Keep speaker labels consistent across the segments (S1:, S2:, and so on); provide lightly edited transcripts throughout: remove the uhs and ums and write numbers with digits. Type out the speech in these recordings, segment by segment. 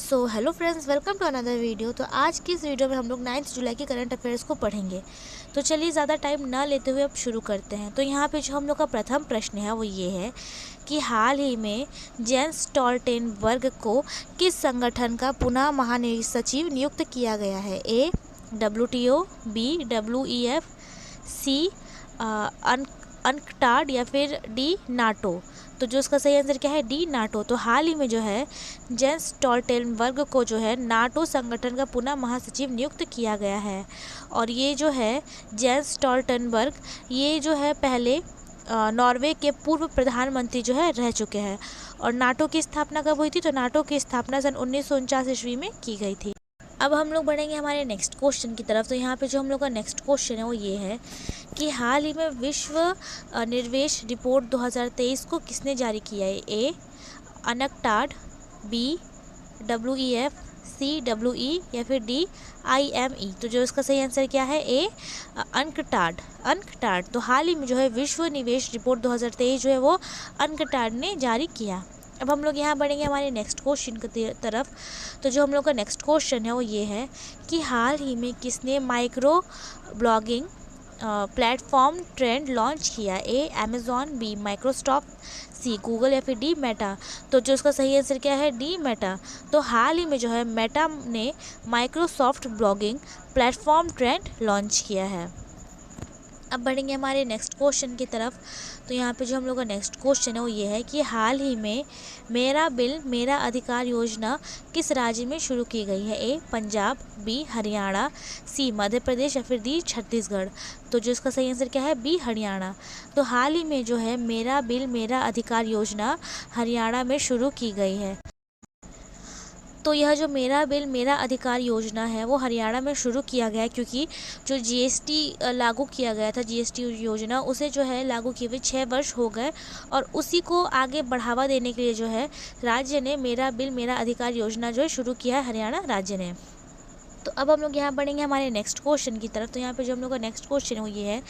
S1: So hello friends, welcome to another video. तो आज की इस वीडियो में हम लोग 9 जुलाई के करंट अफेयर्स को पढ़ेंगे। तो चलिए ज़्यादा टाइम ना लेते हुए अब शुरू करते हैं। तो यहाँ पे जो हम लोग का प्रथम प्रश्न है वो ये है कि हाल ही में जेंस स्टोल्टेनबर्ग को किस संगठन का पुनः महासचिव नियुक्त किया गया है? ए WTO, बी WEF, सी अनक्टाड या फिर डी नाटो। तो जो इसका सही आंसर क्या है? D NATO. तो हाल ही में जो है जेंस स्टोल्टेनबर्ग को जो है नाटो संगठन का पुनः महासचिव नियुक्त किया गया है। और ये जो है जेंस स्टोल्टेनबर्ग, ये जो है पहले नॉर्वे के पूर्व प्रधानमंत्री जो है रह चुके हैं। और नाटो की स्थापना कब हुई थी? तो नाटो की स्थापना सन 1949 ईस्वी में की गई थी। अब हम लोग बढ़ेंगे हमारे नेक्स्ट क्वेश्चन की तरफ। तो यहाँ पे जो हम लोग का नेक्स्ट क्वेश्चन है वो ये है कि हाल ही में विश्व निवेश रिपोर्ट 2023 को किसने जारी किया है? ए अनक्टाड, बी WEF, सी WE या फिर डी IME। तो जो इसका सही आंसर क्या है? ए अनक्टाड। तो हाल ही में जो है विश्व निवेश रिपोर्ट 2023 जो है वो अनक्टाड ने जारी किया। अब हम लोग यहाँ बढ़ेंगे हमारे नेक्स्ट क्वेश्चन की तरफ। तो जो हम लोग का नेक्स्ट क्वेश्चन है वो ये है कि हाल ही में किसने micro blogging platform trend launch किया? ए Amazon, B Microsoft, C Google या फिर डी मेटा। तो जो इसका सही आंसर क्या है? D Meta. तो हाल ही में जो है मेटा ने Microsoft blogging platform trend launch किया है। अब बढ़ेंगे हमारे नेक्स्ट क्वेश्चन की तरफ। तो यहाँ पे जो हम लोग का नेक्स्ट क्वेश्चन है वो ये है कि हाल ही में मेरा बिल मेरा अधिकार योजना किस राज्य में शुरू की गई है? ए पंजाब, बी हरियाणा, सी मध्य प्रदेश या फिर डी छत्तीसगढ़। तो जो इसका सही आंसर क्या है? बी हरियाणा। तो हाल ही में जो है मेरा बिल मेरा अधिकार योजना हरियाणा में शुरू की गई है। तो यह जो मेरा बिल मेरा अधिकार योजना है वो हरियाणा में शुरू किया गया है, क्योंकि जो GST लागू किया गया था, GST योजना, उसे जो है लागू किए हुए 6 वर्ष हो गए। और उसी को आगे बढ़ावा देने के लिए जो है राज्य ने मेरा बिल मेरा अधिकार योजना जो है शुरू किया है, हरियाणा राज्य ने। तो अब हम लोग यहाँ बढ़ेंगे हमारे नेक्स्ट क्वेश्चन की तरफ। तो यहाँ पे जो हम लोग का नेक्स्ट क्वेश्चन है वो ये है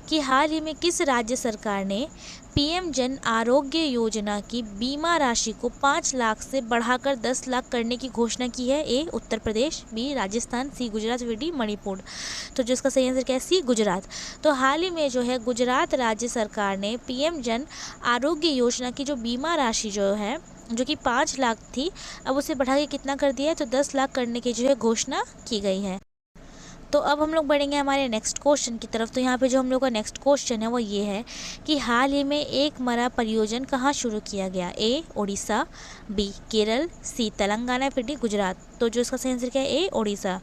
S1: कि हाल ही में किस राज्य सरकार ने PM जन आरोग्य योजना की बीमा राशि को 5 लाख से बढ़ाकर 10 लाख करने की घोषणा की है? ए उत्तर प्रदेश, बी राजस्थान, सी गुजरात, डी मणिपुर। तो जो इसका सही आंसर क्या है? सी गुजरात। तो हाल ही में जो है गुजरात राज्य सरकार ने PM जन आरोग्य योजना की जो बीमा राशि जो है, जो कि 5 लाख थी, अब उसे बढ़ा के कितना कर दिया है? तो 10 लाख करने की जो है घोषणा की गई है। तो अब हम लोग बढ़ेंगे हमारे नेक्स्ट क्वेश्चन की तरफ। तो यहाँ पे जो हम लोग का नेक्स्ट क्वेश्चन है वो ये है कि हाल ही में एक मरा परियोजना कहाँ शुरू किया गया? ए ओडिशा, बी केरल, सी तेलंगाना, फिर डी गुजरात। तो जो इसका सही आंसर क्या है? ए ओडिशा।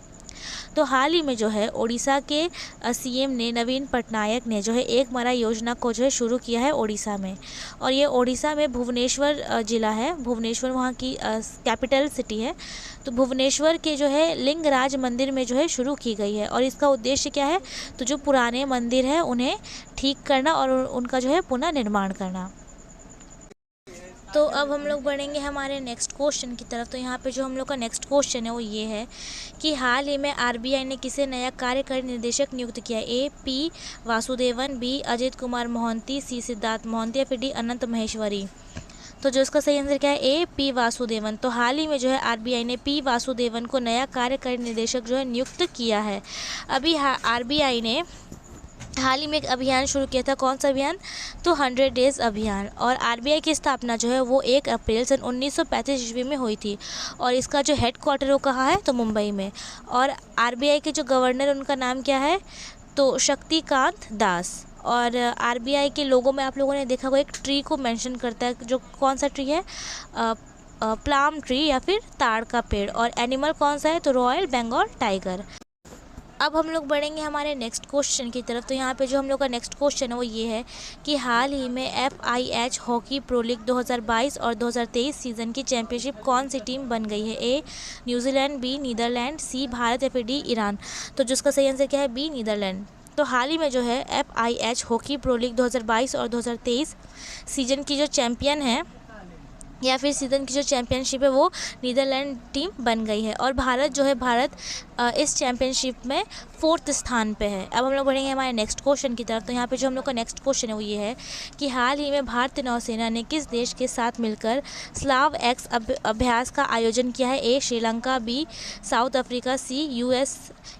S1: तो हाल ही में जो है ओडिशा के CM ने नवीन पटनायक ने जो है एक मरा योजना को जो है शुरू किया है ओडिशा में। और ये ओडिशा में भुवनेश्वर ज़िला है। भुवनेश्वर वहाँ की कैपिटल सिटी है। तो भुवनेश्वर के जो है लिंगराज मंदिर में जो है शुरू की गई है। और इसका उद्देश्य क्या है? तो जो पुराने मंदिर है उन्हें ठीक करना और उनका जो है पुनः निर्माण करना। तो अब हम लोग बढ़ेंगे हमारे नेक्स्ट क्वेश्चन की तरफ। तो यहाँ पे जो हम लोग का नेक्स्ट क्वेश्चन है वो ये है कि हाल ही में RBI ने किसे नया कार्यकारी निदेशक नियुक्त किया? ए P वासुदेवन, बी अजित कुमार मोहंती, सी सिद्धार्थ मोहंती या फिर डी अनंत महेश्वरी। तो जो इसका सही आंसर क्या है? ए P वासुदेवन। तो हाल ही में जो है RBI ने P वासुदेवन को नया कार्यकारी निदेशक जो है नियुक्त किया है। अभी RBI ने हाल ही में एक अभियान शुरू किया था। कौन सा अभियान? तो 100 डेज़ अभियान। और RBI की स्थापना जो है वो 1 अप्रैल सन 1935 ईस्वी में हुई थी। और इसका जो हेड क्वार्टर वो कहाँ है? तो मुंबई में। और RBI के जो गवर्नर उनका नाम क्या है? तो शक्तिकांत दास। और RBI के लोगों में आप लोगों ने देखा होगा एक ट्री को मेंशन करता है, जो कौन सा ट्री है? प्लाम ट्री या फिर ताड़ का पेड़। और एनिमल कौन सा है? तो रॉयल बंगाल टाइगर। अब हम लोग बढ़ेंगे हमारे नेक्स्ट क्वेश्चन की तरफ। तो यहाँ पे जो हम लोग का नेक्स्ट क्वेश्चन है वो ये है कि हाल ही में FIH हॉकी प्रो लीग 2022 और 2023 सीज़न की चैंपियनशिप कौन सी टीम बन गई है? ए न्यूजीलैंड, बी नीदरलैंड, सी भारत या फिर डी ईरान। तो जिसका सही आंसर क्या है? B Netherland. तो हाल ही में जो है FIH हॉकी प्रो लीग 2022 और 2023 सीजन की जो चैम्पियन है या फिर सीज़न की जो चैम्पियनशिप है वो नीदरलैंड टीम बन गई है। और भारत जो है इस चैम्पियनशिप में 4th स्थान पे है। अब हम लोग बढ़ेंगे हमारे नेक्स्ट क्वेश्चन की तरफ। तो यहाँ पे जो हम लोग का नेक्स्ट क्वेश्चन है वो ये है कि हाल ही में भारतीय नौसेना ने किस देश के साथ मिलकर स्लाव एक्स अभ्यास का आयोजन किया है? ए श्रीलंका, बी साउथ अफ्रीका, सी यूएस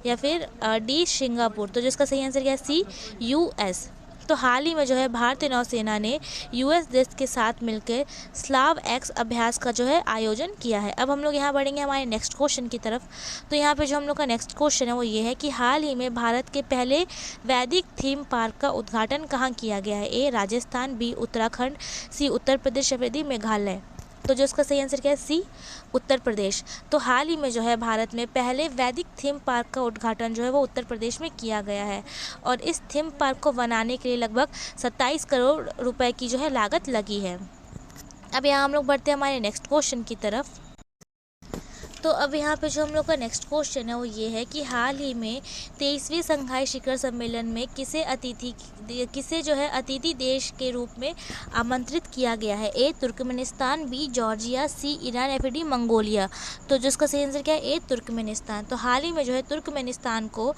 S1: या फिर डी सिंगापुर। तो जिसका सही आंसर क्या है? सी यूएस। तो हाल ही में जो है भारतीय नौसेना ने यूएस देश के साथ मिलकर स्लाव एक्स अभ्यास का जो है आयोजन किया है। अब हम लोग यहाँ बढ़ेंगे हमारे नेक्स्ट क्वेश्चन की तरफ। तो यहाँ पे जो हम लोग का नेक्स्ट क्वेश्चन है वो ये है कि हाल ही में भारत के पहले वैदिक थीम पार्क का उद्घाटन कहाँ किया गया है? ए राजस्थान, बी उत्तराखंड, सी उत्तर प्रदेश या फिर डी मेघालय। तो जो इसका सही आंसर क्या है? सी उत्तर प्रदेश। तो हाल ही में जो है भारत में पहले वैदिक थीम पार्क का उद्घाटन जो है वो उत्तर प्रदेश में किया गया है। और इस थीम पार्क को बनाने के लिए लगभग 27 करोड़ रुपए की जो है लागत लगी है। अब यहाँ हम लोग बढ़ते हैं हमारे नेक्स्ट क्वेश्चन की तरफ। तो अब यहाँ पे जो हम लोग का नेक्स्ट क्वेश्चन है वो ये है कि हाल ही में 23वें शंघाई शिखर सम्मेलन में किसे जो है अतिथि देश के रूप में आमंत्रित किया गया है? ए तुर्कमेनिस्तान, बी जॉर्जिया, सी ईरान या फिर डी मंगोलिया। तो जिसका सही आंसर क्या है? ए तुर्कमेनिस्तान। तो हाल ही में जो है तुर्कमेनिस्तान को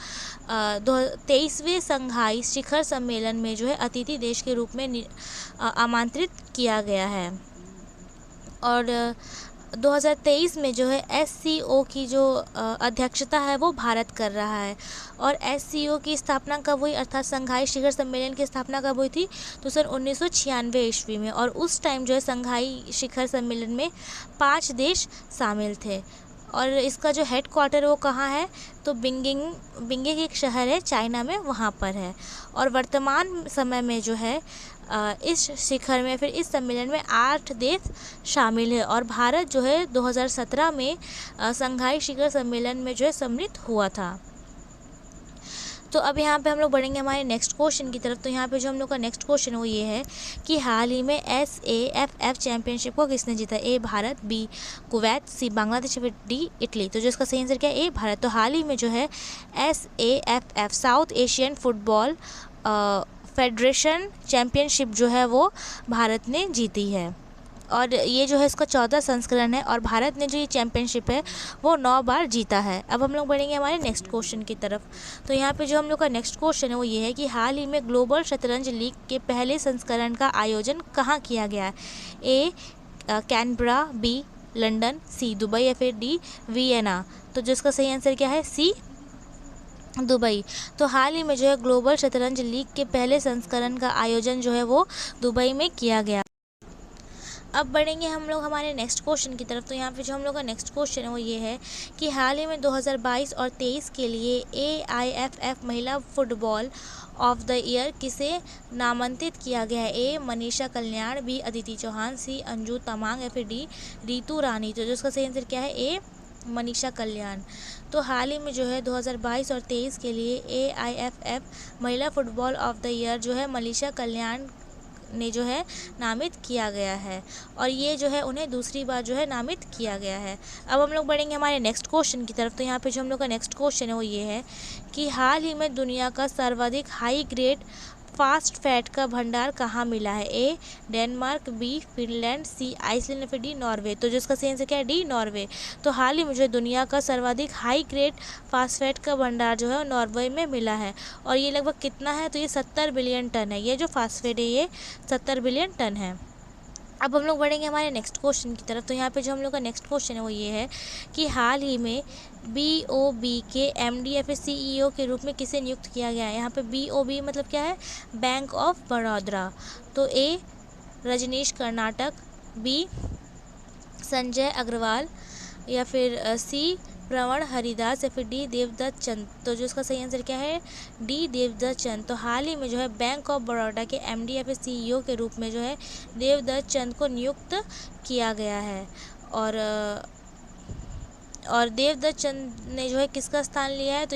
S1: 23वें शंघाई शिखर सम्मेलन में जो है अतिथि देश के रूप में आमंत्रित किया गया है। और 2023 में जो है SCO की जो अध्यक्षता है वो भारत कर रहा है। और SCO की स्थापना कब हुई, अर्थात शंघाई शिखर सम्मेलन की स्थापना कब हुई थी? तो सन 1996 ईस्वी में। और उस टाइम जो है शंघाई शिखर सम्मेलन में 5 देश शामिल थे। और इसका जो हेड क्वार्टर वो कहाँ है? तो बिंगिंग एक शहर है चाइना में, वहाँ पर है। और वर्तमान समय में जो है इस शिखर में फिर इस सम्मेलन में 8 देश शामिल है। और भारत जो है 2017 में शंघाई शिखर सम्मेलन में जो है सम्मिलित हुआ था। तो अब यहाँ पे हम लोग बढ़ेंगे हमारे नेक्स्ट क्वेश्चन की तरफ। तो यहाँ पे जो हम लोग का नेक्स्ट क्वेश्चन वो ये है कि हाल ही में SAFF चैंपियनशिप को किसने जीता? ए भारत, बी कुवैत, सी बांग्लादेश, डी इटली। तो जो इसका सही आंसर क्या है? ए भारत। तो हाल ही में जो है SAFF south Asian football federation championship जो है वो भारत ने जीती है। और ये जो है इसका 14 संस्करण है। और भारत ने जो ये चैम्पियनशिप है वो 9 बार जीता है। अब हम लोग बढ़ेंगे हमारे नेक्स्ट क्वेश्चन की तरफ। तो यहाँ पे जो हम लोग का नेक्स्ट क्वेश्चन है वो ये है कि हाल ही में ग्लोबल शतरंज लीग के पहले संस्करण का आयोजन कहाँ किया गया है? ए कैनबरा, बी लंदन, सी दुबई या फिर डी वियना। तो जिसका सही आंसर क्या है? सी दुबई। तो हाल ही में जो है ग्लोबल शतरंज लीग के पहले संस्करण का आयोजन जो है वो दुबई में किया गया। अब बढ़ेंगे हम लोग हमारे नेक्स्ट क्वेश्चन की तरफ। तो यहाँ पे जो हम लोग का नेक्स्ट क्वेश्चन है वो ये है कि हाल ही में 2022 और 23 के लिए AIFF महिला फुटबॉल ऑफ द ईयर किसे नामांकित किया गया है? ए मनीषा कल्याण, बी अदिति चौहान, सी अंजू तमांग या फिर डी रितु रानी। तो जो उसका सही आंसर क्या है? ए मनीषा कल्याण। तो हाल ही में जो है 2022 और 23 के लिए AIFF महिला फुटबॉल ऑफ द ईयर जो है मनीषा कल्याण ने जो है नामित किया गया है। और ये जो है उन्हें दूसरी बार जो है नामित किया गया है। अब हम लोग बढ़ेंगे हमारे नेक्स्ट क्वेश्चन की तरफ। तो यहाँ पे जो हम लोग का नेक्स्ट क्वेश्चन है वो ये है कि हाल ही में दुनिया का सर्वाधिक हाई ग्रेड फास्ट फैट का भंडार कहाँ मिला है? ए डेनमार्क, बी फिनलैंड, सी आइसलैंड या फिर डी नॉर्वे। तो जिसका सही आंसर क्या है? D Norway. तो हाल ही में जो दुनिया का सर्वाधिक हाई ग्रेड फास्फेट का भंडार जो है वो नॉर्वे में मिला है। और ये लगभग कितना है? तो ये 70 बिलियन टन है। ये जो फास्फेट है ये 70 बिलियन टन है। अब हम लोग बढ़ेंगे हमारे नेक्स्ट क्वेश्चन की तरफ। तो यहाँ पे जो हम लोग का नेक्स्ट क्वेश्चन है वो ये है कि हाल ही में BOB के MD या फिर CEO के रूप में किसे नियुक्त किया गया है? यहाँ पे BOB मतलब क्या है? Bank of Baroda. तो ए रजनीश कर्नाटक, बी संजय अग्रवाल या फिर सी प्रवण हरिदास या फिर डी देवदत्त चंद। तो जो इसका सही आंसर क्या है? डी देवदत्त चंद। तो हाल ही में जो है बैंक ऑफ बड़ौदा के MD या फिर CEO के रूप में जो है देवदत्त चंद को नियुक्त किया गया है। और देवदत्त चंद ने जो है किसका स्थान लिया है?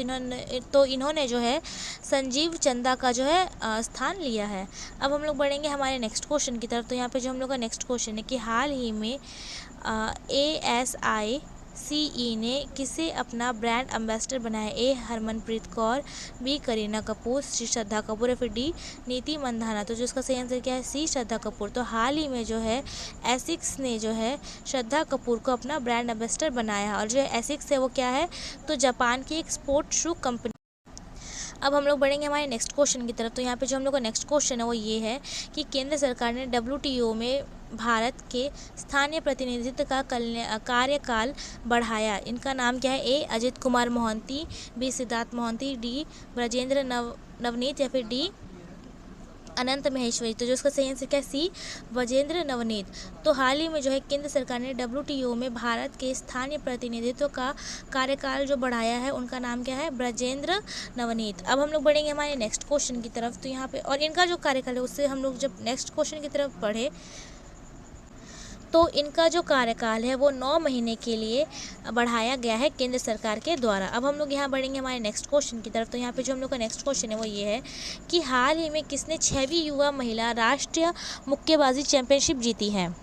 S1: तो इन्होंने जो है संजीव चंदा का जो है स्थान लिया है। अब हम लोग बढ़ेंगे हमारे नेक्स्ट क्वेश्चन की तरफ। तो यहाँ पे जो हम लोग का नेक्स्ट क्वेश्चन है कि हाल ही में ASI BCCI ने किसे अपना ब्रांड एम्बेसडर बनाया? ए हरमनप्रीत कौर, बी करीना कपूर, सी श्रद्धा कपूर या फिर डी नीति मंधाना। तो जो इसका सही आंसर क्या है? सी श्रद्धा कपूर। तो हाल ही में जो है एसिक्स ने जो है श्रद्धा कपूर को अपना ब्रांड एम्बेसडर बनाया। और जो एसिक्स है वो क्या है? तो जापान की एक स्पोर्ट शू कंपनी। अब हम लोग बढ़ेंगे हमारे नेक्स्ट क्वेश्चन की तरफ। तो यहाँ पे जो हम लोग का नेक्स्ट क्वेश्चन है वो ये है कि केंद्र सरकार ने WTO में भारत के स्थानीय प्रतिनिधित्व का कार्यकाल बढ़ाया। इनका नाम क्या है? ए अजित कुमार मोहंती, बी सिद्धार्थ मोहंती, डी ब्रजेंद्र नवनीत या फिर डी अनंत महेश्वरी। तो जो उसका सही आंसर क्या है? सी ब्रजेंद्र नवनीत। तो हाल ही में जो है केंद्र सरकार ने WTO में भारत के स्थानीय प्रतिनिधित्व का कार्यकाल जो बढ़ाया है उनका नाम क्या है? ब्रजेंद्र नवनीत। अब हम लोग बढ़ेंगे हमारे नेक्स्ट क्वेश्चन की तरफ। तो यहाँ पे और इनका जो कार्यकाल है उससे हम लोग जब नेक्स्ट क्वेश्चन की तरफ बढ़े तो इनका जो कार्यकाल है वो 9 महीने के लिए बढ़ाया गया है केंद्र सरकार के द्वारा। अब हम लोग यहाँ बढ़ेंगे हमारे नेक्स्ट क्वेश्चन की तरफ। तो यहाँ पे जो हम लोग का नेक्स्ट क्वेश्चन है वो ये है कि हाल ही में किसने 6वीं युवा महिला राष्ट्रीय मुक्केबाजी चैंपियनशिप जीती है?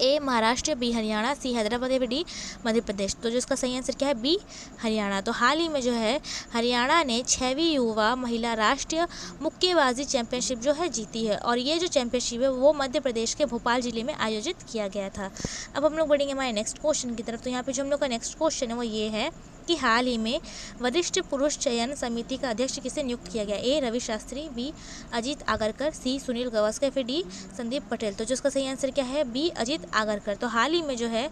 S1: ए महाराष्ट्र, बी हरियाणा, सी हैदराबाद या डी मध्य प्रदेश। तो जो इसका सही आंसर क्या है? बी हरियाणा। तो हाल ही में जो है हरियाणा ने 6वीं युवा महिला राष्ट्रीय मुक्केबाजी चैंपियनशिप जो है जीती है। और ये जो चैंपियनशिप है वो मध्य प्रदेश के भोपाल जिले में आयोजित किया गया था। अब हम लोग बढ़ेंगे हमारे नेक्स्ट क्वेश्चन की तरफ। तो यहाँ पे जो हम लोग का नेक्स्ट क्वेश्चन है वो ये है कि हाल ही में वरिष्ठ पुरुष चयन समिति का अध्यक्ष किसे नियुक्त किया गया? ए रवि शास्त्री, बी अजीत आगरकर, सी सुनील गावस्कर, फिर डी संदीप पटेल। तो जो इसका सही आंसर क्या है? बी अजीत आगरकर। तो हाल ही में जो है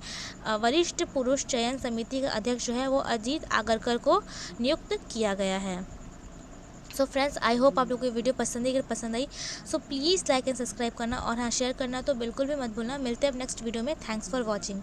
S1: वरिष्ठ पुरुष चयन समिति का अध्यक्ष जो है वो अजीत आगरकर को नियुक्त किया गया है। सो फ्रेंड्स, आई होप आप लोग को ये वीडियो पसंद आई। अगर पसंद आई so please like and subscribe करना और हाँ शेयर करना तो बिल्कुल भी मत भूलना। मिलते हैं अब नेक्स्ट वीडियो में। Thanks for watching.